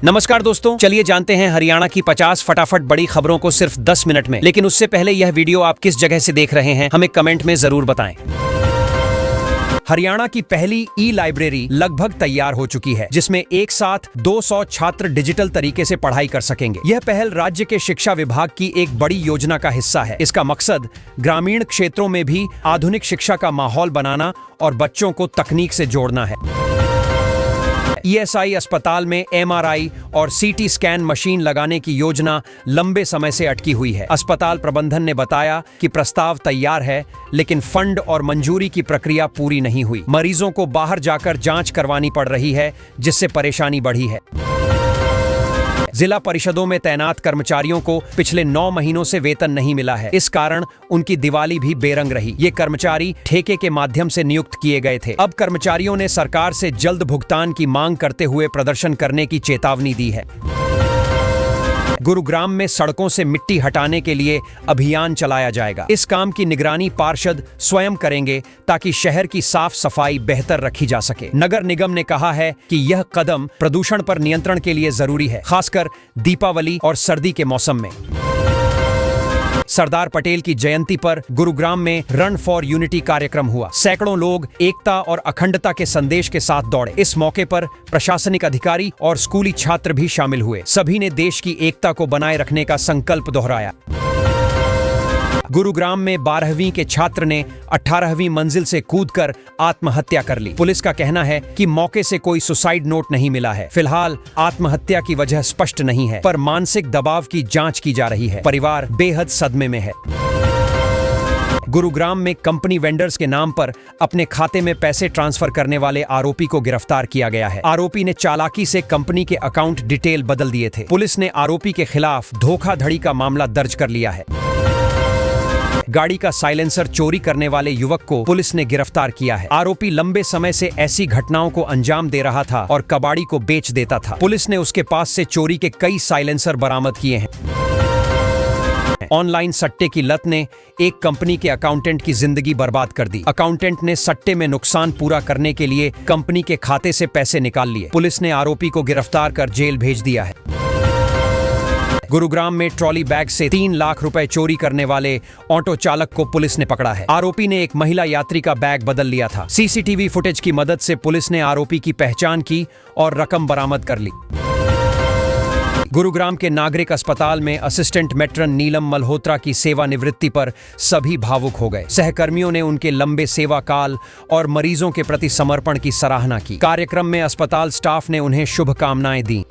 नमस्कार दोस्तों, चलिए जानते हैं हरियाणा की 50 फटाफट बड़ी खबरों को सिर्फ 10 मिनट में। लेकिन उससे पहले यह वीडियो आप किस जगह से देख रहे हैं हमें कमेंट में जरूर बताएं। हरियाणा की पहली ई लाइब्रेरी लगभग तैयार हो चुकी है, जिसमें एक साथ 200 छात्र डिजिटल तरीके से पढ़ाई कर सकेंगे। यह पहल राज्य के शिक्षा विभाग की एक बड़ी योजना का हिस्सा है। इसका मकसद ग्रामीण क्षेत्रों में भी आधुनिक शिक्षा का माहौल बनाना और बच्चों को तकनीक से जोड़ना है। ईएसआई अस्पताल में एमआरआई और सीटी स्कैन मशीन लगाने की योजना लंबे समय से अटकी हुई है। अस्पताल प्रबंधन ने बताया कि प्रस्ताव तैयार है, लेकिन फंड और मंजूरी की प्रक्रिया पूरी नहीं हुई। मरीजों को बाहर जाकर जांच करवानी पड़ रही है, जिससे परेशानी बढ़ी है। जिला परिषदों में तैनात कर्मचारियों को पिछले 9 महीनों से वेतन नहीं मिला है। इस कारण उनकी दिवाली भी बेरंग रही। ये कर्मचारी ठेके के माध्यम से नियुक्त किए गए थे। अब कर्मचारियों ने सरकार से जल्द भुगतान की मांग करते हुए प्रदर्शन करने की चेतावनी दी है। गुरुग्राम में सड़कों से मिट्टी हटाने के लिए अभियान चलाया जाएगा। इस काम की निगरानी पार्षद स्वयं करेंगे, ताकि शहर की साफ सफाई बेहतर रखी जा सके। नगर निगम ने कहा है कि यह कदम प्रदूषण पर नियंत्रण के लिए जरूरी है, खासकर दीपावली और सर्दी के मौसम में। सरदार पटेल की जयंती पर गुरुग्राम में रन फॉर यूनिटी कार्यक्रम हुआ। सैकड़ों लोग एकता और अखंडता के संदेश के साथ दौड़े। इस मौके पर प्रशासनिक अधिकारी और स्कूली छात्र भी शामिल हुए। सभी ने देश की एकता को बनाए रखने का संकल्प दोहराया। गुरुग्राम में 12वीं के छात्र ने 18वीं मंजिल से कूदकर आत्महत्या कर ली। पुलिस का कहना है कि मौके से कोई सुसाइड नोट नहीं मिला है। फिलहाल आत्महत्या की वजह स्पष्ट नहीं है, पर मानसिक दबाव की जांच की जा रही है। परिवार बेहद सदमे में है। गुरुग्राम में कंपनी वेंडर्स के नाम पर अपने खाते में पैसे ट्रांसफर करने वाले आरोपी को गिरफ्तार किया गया है। आरोपी ने चालाकी से कंपनी के अकाउंट डिटेल बदल दिए थे। पुलिस ने आरोपी के खिलाफ धोखाधड़ी का मामला दर्ज कर लिया है। गाड़ी का साइलेंसर चोरी करने वाले युवक को पुलिस ने गिरफ्तार किया है। आरोपी लंबे समय से ऐसी घटनाओं को अंजाम दे रहा था और कबाड़ी को बेच देता था। पुलिस ने उसके पास से चोरी के कई साइलेंसर बरामद किए हैं। ऑनलाइन सट्टे की लत ने एक कंपनी के अकाउंटेंट की जिंदगी बर्बाद कर दी। अकाउंटेंट ने सट्टे में नुकसान पूरा करने के लिए कंपनी के खाते से पैसे निकाल लिए। पुलिस ने आरोपी को गिरफ्तार कर जेल भेज दिया है। गुरुग्राम में ट्रॉली बैग से 3 लाख रुपए चोरी करने वाले ऑटो चालक को पुलिस ने पकड़ा है। आरोपी ने एक महिला यात्री का बैग बदल लिया था। सीसीटीवी फुटेज की मदद से पुलिस ने आरोपी की पहचान की और रकम बरामद कर ली। गुरुग्राम के नागरिक अस्पताल में असिस्टेंट मेट्रन नीलम मल्होत्रा की सेवानिवृत्ति पर सभी भावुक हो गए। सहकर्मियों ने उनके लंबे सेवा काल और मरीजों के प्रति समर्पण की सराहना की। कार्यक्रम में अस्पताल स्टाफ ने उन्हें शुभकामनाएं दी।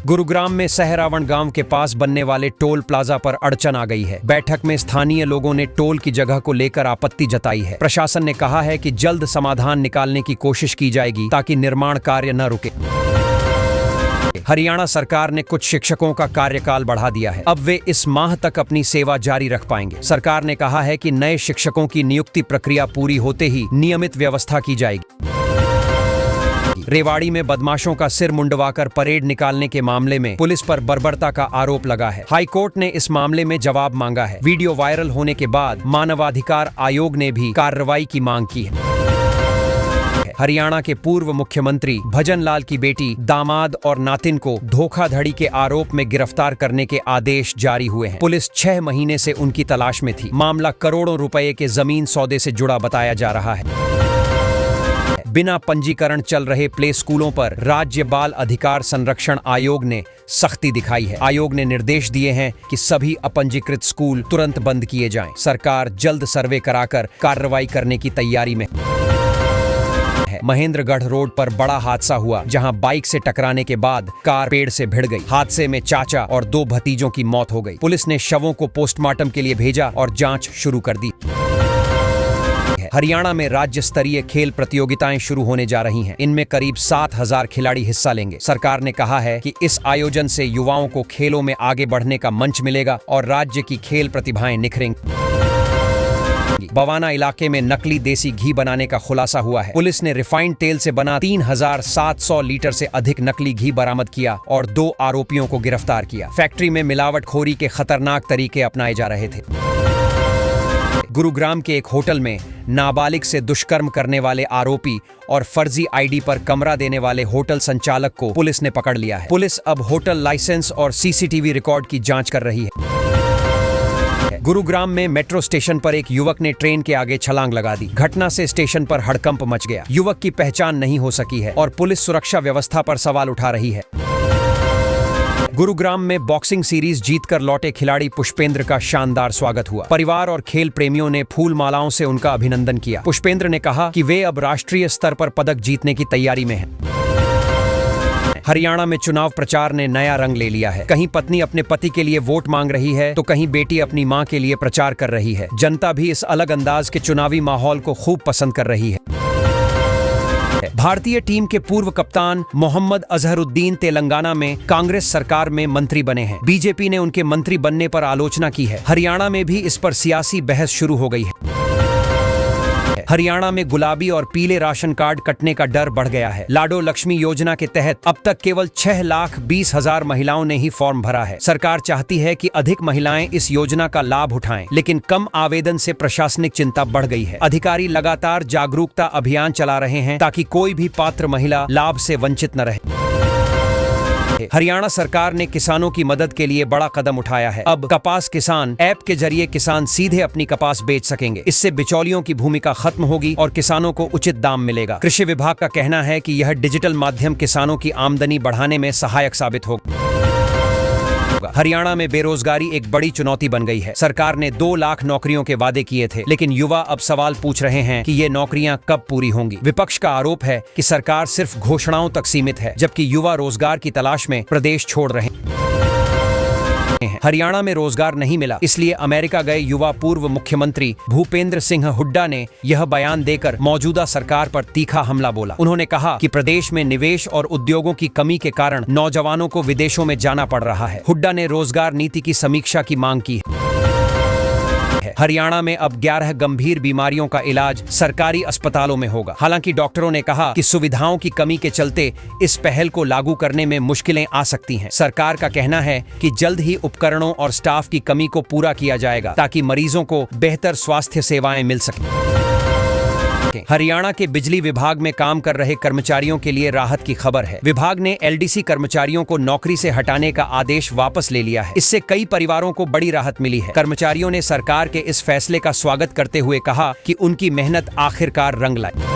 गुरुग्राम में सहरावण गांव के पास बनने वाले टोल प्लाजा पर अड़चन आ गई है। बैठक में स्थानीय लोगों ने टोल की जगह को लेकर आपत्ति जताई है। प्रशासन ने कहा है कि जल्द समाधान निकालने की कोशिश की जाएगी, ताकि निर्माण कार्य न रुके। हरियाणा सरकार ने कुछ शिक्षकों का कार्यकाल बढ़ा दिया है। अब वे इस माह तक अपनी सेवा जारी रख पाएंगे। सरकार ने कहा है कि नए शिक्षकों की नियुक्ति प्रक्रिया पूरी होते ही नियमित व्यवस्था की जाएगी। रेवाड़ी में बदमाशों का सिर मुंडवाकर परेड निकालने के मामले में पुलिस पर बर्बरता का आरोप लगा है। हाईकोर्ट ने इस मामले में जवाब मांगा है। वीडियो वायरल होने के बाद मानवाधिकार आयोग ने भी कार्रवाई की मांग की है। हरियाणा के पूर्व मुख्यमंत्री भजन लाल की बेटी, दामाद और नातिन को धोखाधड़ी के आरोप में गिरफ्तार करने के आदेश जारी हुए हैं। पुलिस 6 महीने से उनकी तलाश में थी। मामला करोड़ों रुपए के जमीन सौदे से जुड़ा बताया जा रहा है। बिना पंजीकरण चल रहे प्ले स्कूलों पर राज्य बाल अधिकार संरक्षण आयोग ने सख्ती दिखाई है। आयोग ने निर्देश दिए हैं कि सभी अपंजीकृत स्कूल तुरंत बंद किए जाएं। सरकार जल्द सर्वे कराकर कार्रवाई करने की तैयारी में है। महेंद्रगढ़ रोड पर बड़ा हादसा हुआ, जहां बाइक से टकराने के बाद कार पेड़ से भिड़ गई। हादसे में चाचा और 2 भतीजों की मौत हो गई। पुलिस ने शवों को पोस्टमार्टम के लिए भेजा और जांच शुरू कर दी। हरियाणा में राज्य स्तरीय खेल प्रतियोगिताएं शुरू होने जा रही हैं। इनमें करीब 7000 खिलाड़ी हिस्सा लेंगे। सरकार ने कहा है कि इस आयोजन से युवाओं को खेलों में आगे बढ़ने का मंच मिलेगा और राज्य की खेल प्रतिभाएं निखरेंगी। बवाना इलाके में नकली देसी घी बनाने का खुलासा हुआ है। पुलिस ने रिफाइंड तेल से बना 3700 लीटर से अधिक नकली घी बरामद किया और 2 आरोपियों को गिरफ्तार किया। फैक्ट्री में मिलावटखोरी के खतरनाक तरीके अपनाए जा रहे थे। गुरुग्राम के एक होटल में नाबालिग से दुष्कर्म करने वाले आरोपी और फर्जी आईडी पर कमरा देने वाले होटल संचालक को पुलिस ने पकड़ लिया है। पुलिस अब होटल लाइसेंस और सीसीटीवी रिकॉर्ड की जांच कर रही है। गुरुग्राम में मेट्रो स्टेशन पर एक युवक ने ट्रेन के आगे छलांग लगा दी। घटना से स्टेशन पर हड़कंप मच गया। युवक की पहचान नहीं हो सकी है और पुलिस सुरक्षा व्यवस्था पर सवाल उठा रही है। गुरुग्राम में बॉक्सिंग सीरीज जीतकर लौटे खिलाड़ी पुष्पेंद्र का शानदार स्वागत हुआ। परिवार और खेल प्रेमियों ने फूल मालाओं से उनका अभिनंदन किया। पुष्पेंद्र ने कहा कि वे अब राष्ट्रीय स्तर पर पदक जीतने की तैयारी में हैं। हरियाणा में चुनाव प्रचार ने नया रंग ले लिया है। कहीं पत्नी अपने पति के लिए वोट मांग रही है तो कहीं बेटी अपनी मां के लिए प्रचार कर रही है। जनता भी इस अलग अंदाज के चुनावी माहौल को खूब पसंद कर रही है। भारतीय टीम के पूर्व कप्तान मोहम्मद अजहरुद्दीन तेलंगाना में कांग्रेस सरकार में मंत्री बने हैं। बीजेपी ने उनके मंत्री बनने पर आलोचना की है। हरियाणा में भी इस पर सियासी बहस शुरू हो गई है। हरियाणा में गुलाबी और पीले राशन कार्ड कटने का डर बढ़ गया है। लाडो लक्ष्मी योजना के तहत अब तक केवल 6,20,000 महिलाओं ने ही फॉर्म भरा है। सरकार चाहती है कि अधिक महिलाएं इस योजना का लाभ उठाएं, लेकिन कम आवेदन से प्रशासनिक चिंता बढ़ गई है। अधिकारी लगातार जागरूकता अभियान चला रहे हैं ताकि कोई भी पात्र महिला लाभ से वंचित न रहे। हरियाणा सरकार ने किसानों की मदद के लिए बड़ा कदम उठाया है। अब कपास किसान ऐप के जरिए किसान सीधे अपनी कपास बेच सकेंगे। इससे बिचौलियों की भूमिका खत्म होगी और किसानों को उचित दाम मिलेगा। कृषि विभाग का कहना है कि यह डिजिटल माध्यम किसानों की आमदनी बढ़ाने में सहायक साबित होगा। हरियाणा में बेरोजगारी एक बड़ी चुनौती बन गई है। सरकार ने 2 लाख नौकरियों के वादे किए थे, लेकिन युवा अब सवाल पूछ रहे हैं कि ये नौकरियां कब पूरी होंगी। विपक्ष का आरोप है कि सरकार सिर्फ घोषणाओं तक सीमित है, जबकि युवा रोजगार की तलाश में प्रदेश छोड़ रहे हैं। हरियाणा में रोजगार नहीं मिला, इसलिए अमेरिका गए युवा पूर्व मुख्यमंत्री भूपेंद्र सिंह हुड्डा ने यह बयान देकर मौजूदा सरकार पर तीखा हमला बोला। उन्होंने कहा कि प्रदेश में निवेश और उद्योगों की कमी के कारण नौजवानों को विदेशों में जाना पड़ रहा है। हुड्डा ने रोजगार नीति की समीक्षा की मांग की है। हरियाणा में अब 11 गंभीर बीमारियों का इलाज सरकारी अस्पतालों में होगा। हालांकि डॉक्टरों ने कहा कि सुविधाओं की कमी के चलते इस पहल को लागू करने में मुश्किलें आ सकती हैं। सरकार का कहना है कि जल्द ही उपकरणों और स्टाफ की कमी को पूरा किया जाएगा ताकि मरीजों को बेहतर स्वास्थ्य सेवाएं मिल सकें। हरियाणा के बिजली विभाग में काम कर रहे कर्मचारियों के लिए राहत की खबर है। विभाग ने एलडीसी कर्मचारियों को नौकरी से हटाने का आदेश वापस ले लिया है। इससे कई परिवारों को बड़ी राहत मिली है। कर्मचारियों ने सरकार के इस फैसले का स्वागत करते हुए कहा कि उनकी मेहनत आखिरकार रंग लाई।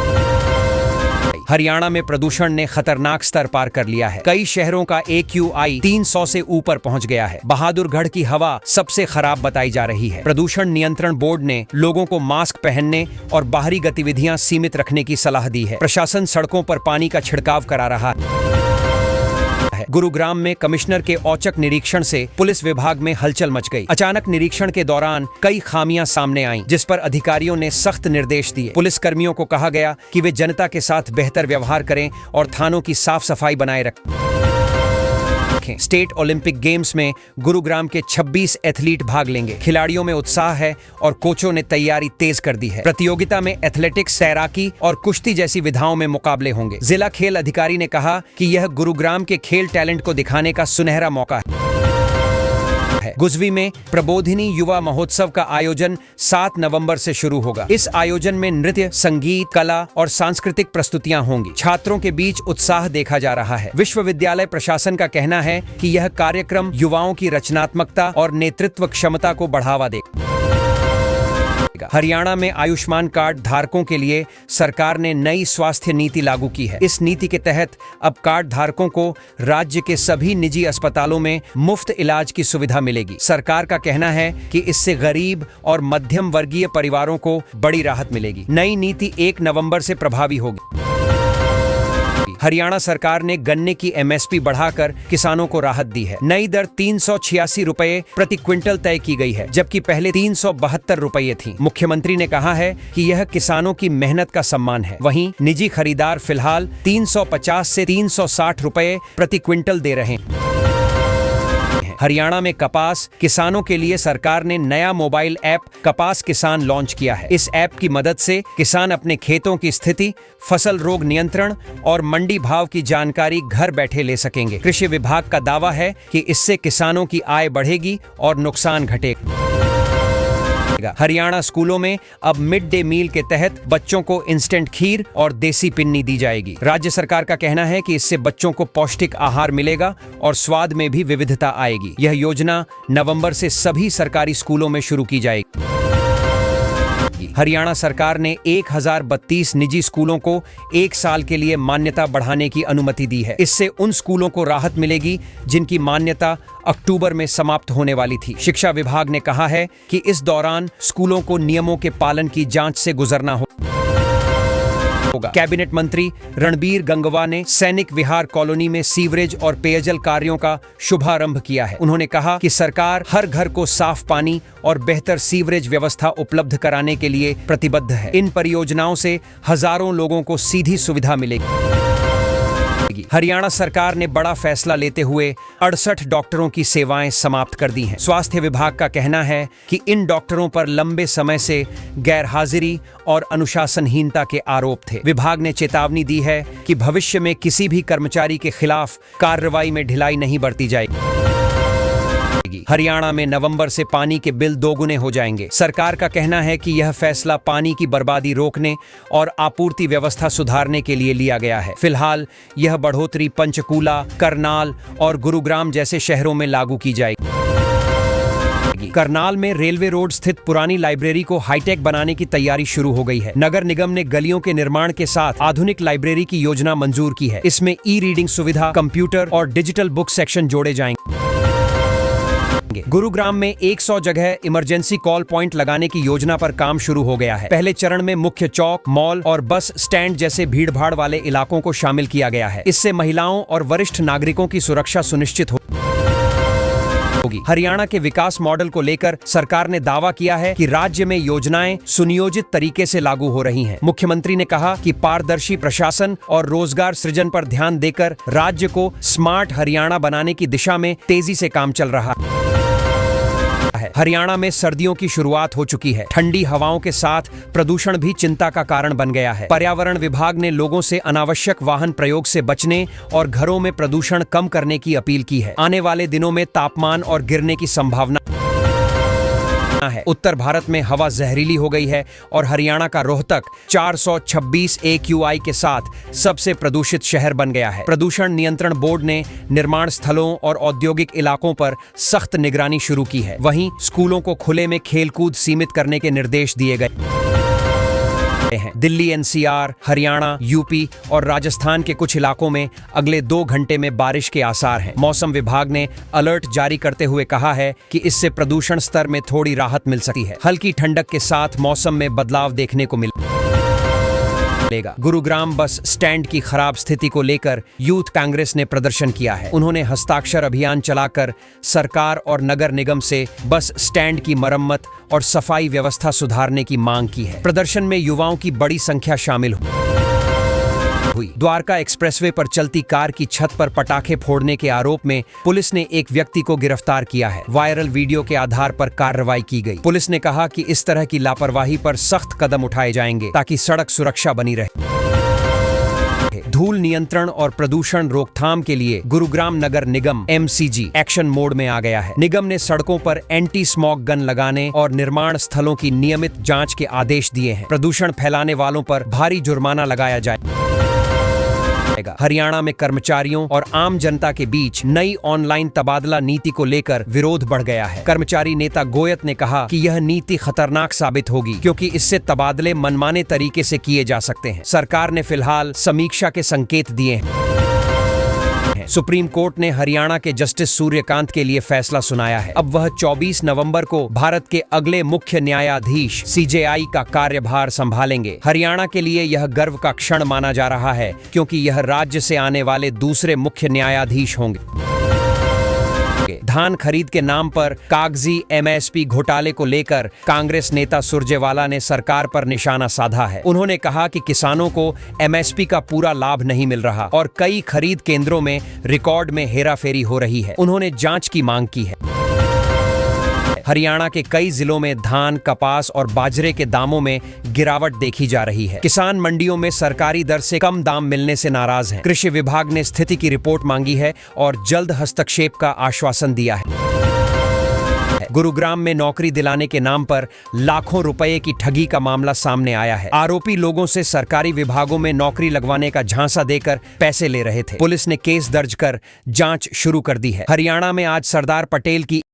हरियाणा में प्रदूषण ने खतरनाक स्तर पार कर लिया है। कई शहरों का AQI 300 से ऊपर पहुंच गया है। बहादुरगढ़ की हवा सबसे खराब बताई जा रही है। प्रदूषण नियंत्रण बोर्ड ने लोगों को मास्क पहनने और बाहरी गतिविधियां सीमित रखने की सलाह दी है। प्रशासन सड़कों पर पानी का छिड़काव करा रहा है। गुरुग्राम में कमिश्नर के औचक निरीक्षण से पुलिस विभाग में हलचल मच गई। अचानक निरीक्षण के दौरान कई खामियां सामने आईं, जिस पर अधिकारियों ने सख्त निर्देश दिए। पुलिस कर्मियों को कहा गया कि वे जनता के साथ बेहतर व्यवहार करें और थानों की साफ सफाई बनाए रखें। स्टेट ओलंपिक गेम्स में गुरुग्राम के 26 एथलीट भाग लेंगे। खिलाड़ियों में उत्साह है और कोचों ने तैयारी तेज कर दी है। प्रतियोगिता में एथलेटिक्स, तैराकी और कुश्ती जैसी विधाओं में मुकाबले होंगे। जिला खेल अधिकारी ने कहा कि यह गुरुग्राम के खेल टैलेंट को दिखाने का सुनहरा मौका है। गुजवी में प्रबोधिनी युवा महोत्सव का आयोजन 7 नवंबर से शुरू होगा। इस आयोजन में नृत्य, संगीत, कला और सांस्कृतिक प्रस्तुतियां होंगी। छात्रों के बीच उत्साह देखा जा रहा है। विश्वविद्यालय प्रशासन का कहना है कि यह कार्यक्रम युवाओं की रचनात्मकता और नेतृत्व क्षमता को बढ़ावा देगा। हरियाणा में आयुष्मान कार्ड धारकों के लिए सरकार ने नई स्वास्थ्य नीति लागू की है। इस नीति के तहत अब कार्ड धारकों को राज्य के सभी निजी अस्पतालों में मुफ्त इलाज की सुविधा मिलेगी। सरकार का कहना है कि इससे गरीब और मध्यम वर्गीय परिवारों को बड़ी राहत मिलेगी। नई नीति 1 नवंबर से प्रभावी होगी। हरियाणा सरकार ने गन्ने की MSP बढ़ाकर किसानों को राहत दी है। नई दर 386 रुपए प्रति क्विंटल तय की गई है, जबकि पहले 372 रुपये थी। मुख्यमंत्री ने कहा है कि यह किसानों की मेहनत का सम्मान है। वहीं निजी खरीदार फिलहाल 350 से 360 रुपये प्रति क्विंटल दे रहे हैं। हरियाणा में कपास किसानों के लिए सरकार ने नया मोबाइल ऐप कपास किसान लॉन्च किया है। इस ऐप की मदद से किसान अपने खेतों की स्थिति, फसल रोग नियंत्रण और मंडी भाव की जानकारी घर बैठे ले सकेंगे। कृषि विभाग का दावा है कि इससे किसानों की आय बढ़ेगी और नुकसान घटेगा। हरियाणा स्कूलों में अब मिड डे मील के तहत बच्चों को इंस्टेंट खीर और देसी पिन्नी दी जाएगी। राज्य सरकार का कहना है कि इससे बच्चों को पौष्टिक आहार मिलेगा और स्वाद में भी विविधता आएगी। यह योजना नवंबर से सभी सरकारी स्कूलों में शुरू की जाएगी। हरियाणा सरकार ने 1032 निजी स्कूलों को 1 साल के लिए मान्यता बढ़ाने की अनुमति दी है। इससे उन स्कूलों को राहत मिलेगी जिनकी मान्यता अक्टूबर में समाप्त होने वाली थी। शिक्षा विभाग ने कहा है कि इस दौरान स्कूलों को नियमों के पालन की जांच से गुजरना होगा। कैबिनेट मंत्री रणबीर गंगवा ने सैनिक विहार कॉलोनी में सीवरेज और पेयजल कार्यों का शुभारंभ किया है। उन्होंने कहा कि सरकार हर घर को साफ पानी और बेहतर सीवरेज व्यवस्था उपलब्ध कराने के लिए प्रतिबद्ध है। इन परियोजनाओं से हजारों लोगों को सीधी सुविधा मिलेगी। हरियाणा सरकार ने बड़ा फैसला लेते हुए 68 डॉक्टरों की सेवाएं समाप्त कर दी हैं। स्वास्थ्य विभाग का कहना है कि इन डॉक्टरों पर लंबे समय से गैरहाजिरी और अनुशासनहीनता के आरोप थे। विभाग ने चेतावनी दी है कि भविष्य में किसी भी कर्मचारी के खिलाफ कार्रवाई में ढिलाई नहीं बरती जाएगी। हरियाणा में नवंबर से पानी के बिल दोगुने हो जाएंगे। सरकार का कहना है कि यह फैसला पानी की बर्बादी रोकने और आपूर्ति व्यवस्था सुधारने के लिए लिया गया है। फिलहाल यह बढ़ोतरी पंचकूला, करनाल और गुरुग्राम जैसे शहरों में लागू की जाएगी। करनाल में रेलवे रोड स्थित पुरानी लाइब्रेरी को हाईटेक बनाने की तैयारी शुरू हो गई है। नगर निगम ने गलियों के निर्माण के साथ आधुनिक लाइब्रेरी की योजना मंजूर की है। इसमें ई-रीडिंग सुविधा, कंप्यूटर और डिजिटल बुक सेक्शन जोड़े जाएंगे। गुरुग्राम में 100 जगह इमरजेंसी कॉल पॉइंट लगाने की योजना पर काम शुरू हो गया है। पहले चरण में मुख्य चौक, मॉल और बस स्टैंड जैसे भीड़भाड़ वाले इलाकों को शामिल किया गया है। इससे महिलाओं और वरिष्ठ नागरिकों की सुरक्षा सुनिश्चित होगी। हरियाणा के विकास मॉडल को लेकर सरकार ने दावा किया है कि राज्य में योजनाएं सुनियोजित तरीके से लागू हो रही हैं। मुख्यमंत्री ने कहा कि पारदर्शी प्रशासन और रोजगार सृजन पर ध्यान देकर राज्य को स्मार्ट हरियाणा बनाने की दिशा में तेजी से काम चल रहा है। हरियाणा में सर्दियों की शुरुआत हो चुकी है। ठंडी हवाओं के साथ प्रदूषण भी चिंता का कारण बन गया है। पर्यावरण विभाग ने लोगों से अनावश्यक वाहन प्रयोग से बचने और घरों में प्रदूषण कम करने की अपील की है। आने वाले दिनों में तापमान और गिरने की संभावना है। उत्तर भारत में हवा जहरीली हो गई है और हरियाणा का रोहतक 426 AQI के साथ सबसे प्रदूषित शहर बन गया है। प्रदूषण नियंत्रण बोर्ड ने निर्माण स्थलों और औद्योगिक इलाकों पर सख्त निगरानी शुरू की है। वहीं स्कूलों को खुले में खेलकूद सीमित करने के निर्देश दिए गए हैं। दिल्ली, NCR, हरियाणा, यूपी और राजस्थान के कुछ इलाकों में अगले 2 घंटे में बारिश के आसार हैं। मौसम विभाग ने अलर्ट जारी करते हुए कहा है कि इससे प्रदूषण स्तर में थोड़ी राहत मिल सकती है। हल्की ठंडक के साथ मौसम में बदलाव देखने को मिलेगा। गुरुग्राम बस स्टैंड की खराब स्थिति को लेकर यूथ कांग्रेस ने प्रदर्शन किया है। उन्होंने हस्ताक्षर अभियान चलाकर सरकार और नगर निगम से बस स्टैंड की मरम्मत और सफाई व्यवस्था सुधारने की मांग की है। प्रदर्शन में युवाओं की बड़ी संख्या शामिल हुई। द्वारका एक्सप्रेसवे पर चलती कार की छत पर पटाखे फोड़ने के आरोप में पुलिस ने एक व्यक्ति को गिरफ्तार किया है। वायरल वीडियो के आधार पर कार्रवाई की गई। पुलिस ने कहा कि इस तरह की लापरवाही पर सख्त कदम उठाए जाएंगे ताकि सड़क सुरक्षा बनी रहे। धूल नियंत्रण और प्रदूषण रोकथाम के लिए गुरुग्राम नगर निगम MCG एक्शन मोड में आ गया है। निगम ने सड़कों पर एंटी स्मॉग गन लगाने और निर्माण स्थलों की नियमित जांच के आदेश दिए हैं। प्रदूषण फैलाने वालों पर भारी जुर्माना लगाया जाएगा। हरियाणा में कर्मचारियों और आम जनता के बीच नई ऑनलाइन तबादला नीति को लेकर विरोध बढ़ गया है। कर्मचारी नेता गोयत ने कहा कि यह नीति खतरनाक साबित होगी क्योंकि इससे तबादले मनमाने तरीके से किए जा सकते हैं। सरकार ने फिलहाल समीक्षा के संकेत दिए हैं। सुप्रीम कोर्ट ने हरियाणा के जस्टिस सूर्यकांत के लिए फैसला सुनाया है। अब वह 24 नवंबर को भारत के अगले मुख्य न्यायाधीश CJI का कार्यभार संभालेंगे। हरियाणा के लिए यह गर्व का क्षण माना जा रहा है क्योंकि यह राज्य से आने वाले दूसरे मुख्य न्यायाधीश होंगे। धान खरीद के नाम पर कागजी MSP घोटाले को लेकर कांग्रेस नेता सुरजेवाला ने सरकार पर निशाना साधा है। उन्होंने कहा कि किसानों को MSP का पूरा लाभ नहीं मिल रहा और कई खरीद केंद्रों में रिकॉर्ड में हेराफेरी हो रही है। उन्होंने जांच की मांग की है। हरियाणा के कई जिलों में धान, कपास और बाजरे के दामों में गिरावट देखी जा रही है। किसान मंडियों में सरकारी दर से कम दाम मिलने से नाराज हैं। कृषि विभाग ने स्थिति की रिपोर्ट मांगी है और जल्द हस्तक्षेप का आश्वासन दिया है। है। गुरुग्राम में नौकरी दिलाने के नाम पर लाखों रुपए की ठगी का मामला सामने आया है। आरोपी लोगों से सरकारी विभागों में नौकरी लगवाने का झांसा देकर पैसे ले रहे थे। पुलिस ने केस दर्ज कर जांच शुरू कर दी है। हरियाणा में आज सरदार पटेल की